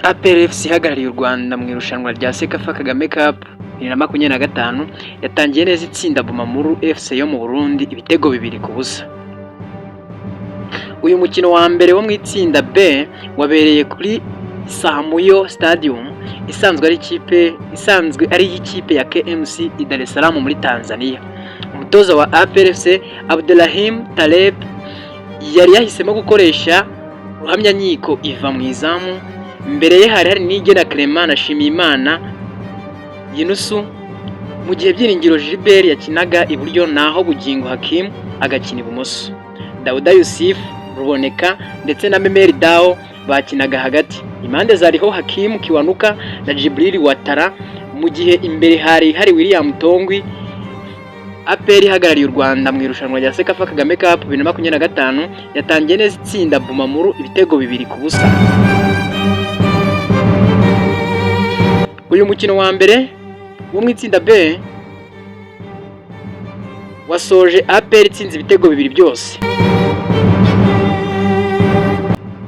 APR FC ihagarariye u Rwanda mu irushanwa rya Sekafa Kagame Cup 2025 yatangiye neza itsinda Bumamuru FC yo mu Burundi ibitego 2-0. Uyu mukino wa mbere wo mu itsinda B wabereye kuri Sahamuyo Stadium isanzwe ari ikipe ya KMC i Dar es Salaam muri Tanzania. Umutoza wa APR FC Abdelrahim Taleb yari yahisemo gukoresha ruhamya nyiko iva mu izamu. Mbere ye hari Nigena Clement na Shimimana Yunusu, mu gihe Byiringiro Gilbert yakinaga iburyo naho Bugingo Hakim agakina ibumoso. Dauda Yusuf Ruboneka ndetse na Memeri Dao bakinaga hagati. Impande zariho Hakim Kiwanuka na Jibril Watara, mu gihe imbere hari William Tongwi. APR ihagarariye u Rwanda mu irushanwa rya Sekafa Kagame Cup 2025 yatangiye neza itsinda Bumamuru ibitego 2-0. Uyu mukino wa mbere wo mu itsinda B wasoje APR itsinze ibitego 2 byose.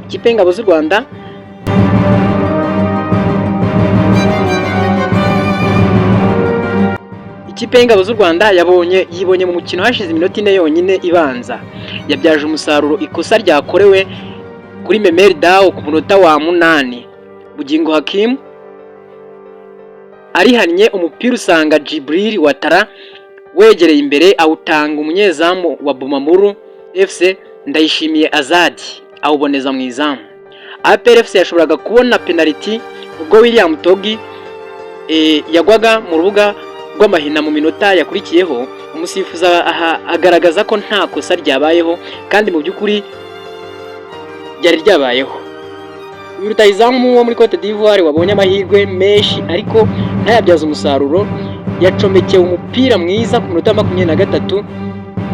Ikipe y'Ingabo z'u Rwanda yibonye mu mukino hashize iminota 4 yonyine ibanza. Yabyaje umusaruro ikosa ryakorewe kuri Memeri Dao ku munota wa 8. Bugingo Hakim arihannye umupira usanga Jibril Watara wegereye imbere awutanga umunyezamu wa Bumamuru FC Ndayishimiye Azadi awuboneza mu izamu. APR FC yashoboraga kubona penalty ubwo William Togi yagwaga mu rubuga rw'amahina mu minota yakurikiyeho. Umusifuzi agaragaza ko nta kosa ryabayeho kandi mu by'ukuri ryari ryabayeho. Uyu rutahizamu wo muri Cote d'Ivoire wabonye amahirwe menshi ariko ntayabyaza umusaruro, yacomekeye umupira mwiza ku minota 23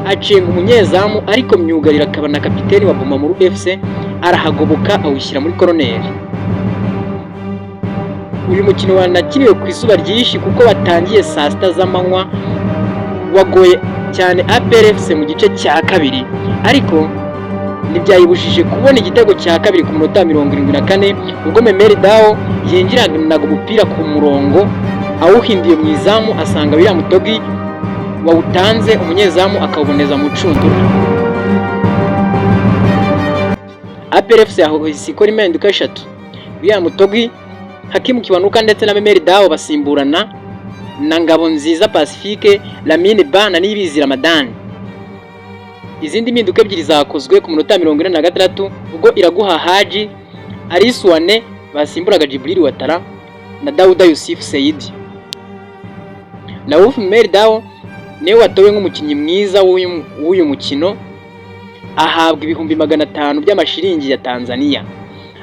acenga umunyezamu ariko myugarira akaba na kapiteni wa Bumamuru FC arahagoboka awushyira muri koroneri. Uyu mukino wanakiriwe ku izuba ryinshi kuko batangiye saa 6 z'amanywa, wagoye cyane APR FC mu gice cya kabiri ariko ntibyayibujije kubona igitego cya kabiri ku minota 74 ubwo Memeri Dao yinjiranaga umupira ku murongo awuhindiye mu izamu asanga William Togi wawutanze umunyezamu akawuboneza mu cundura. APR FC yahise ikora impinduka 3. William Togi, Hakim Kiwanuka ndetse na Memeri Dao basimburana na Ngabonziza Pacifique, Lamine Ba na Niyibizi Ramadan. Izindi mpinduka ebyiri zakozwe ku minota 46 ubwo Iraguha Haji Ariswane basimburaga Jibril Watara na Dauda Yusuf Saidi. Nauf Memeri Dao niwe watowe nk'umukinnyi mwiza w'uyu mukino, ahabwa ibihumbi 500 by'amashiringi ya Tanzania,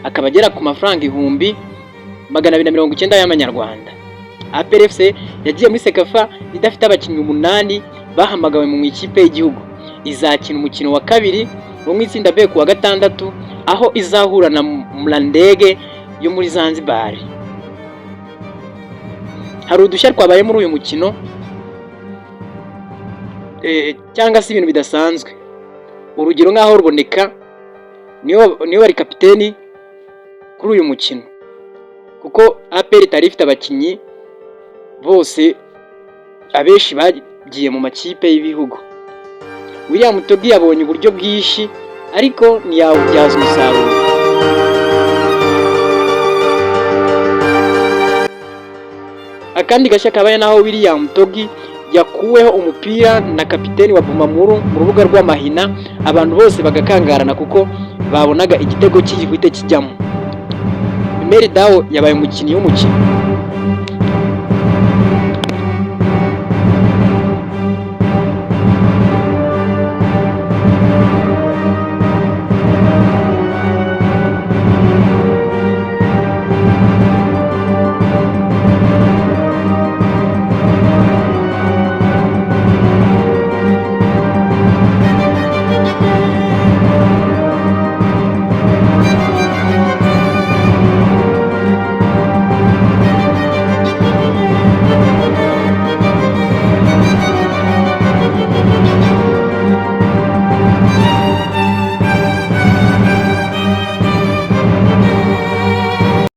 akaba agera ku mafaranga 1290 y'amanyarwanda. APR FC yagiye muri Sekafa idafite abakinnyi 8 bahamagawe mu ikipe y'igihugu. Izakina umukino wa kabiri wo mu itsinda B ku wa gatandatu aho izahura na Mlandege yo muri Zanzibar. Hari udushya twabaye muri uyu mukino cyangwa se ibintu bidasanzwe. Urugero nk'aho Ruboneka niyo wari kapiteni kuri uyu mukino kuko APR itari ifite abakinnyi bose, abenshi bagiye mu makipe y'ibihugu. William Togi yabonye uburyo bwinshi ariko ntiyawubyaza umusaruro. Akandi gashya kabaye naho William Togi yakuweho umupira na kapiteni wa Bumamuru mu rubuga rw'amahina, abantu bose bagakangarana kuko babonaga igitego cy'igihite kijyamo. Memeri Dao yabaye umukinnyi w'umukino.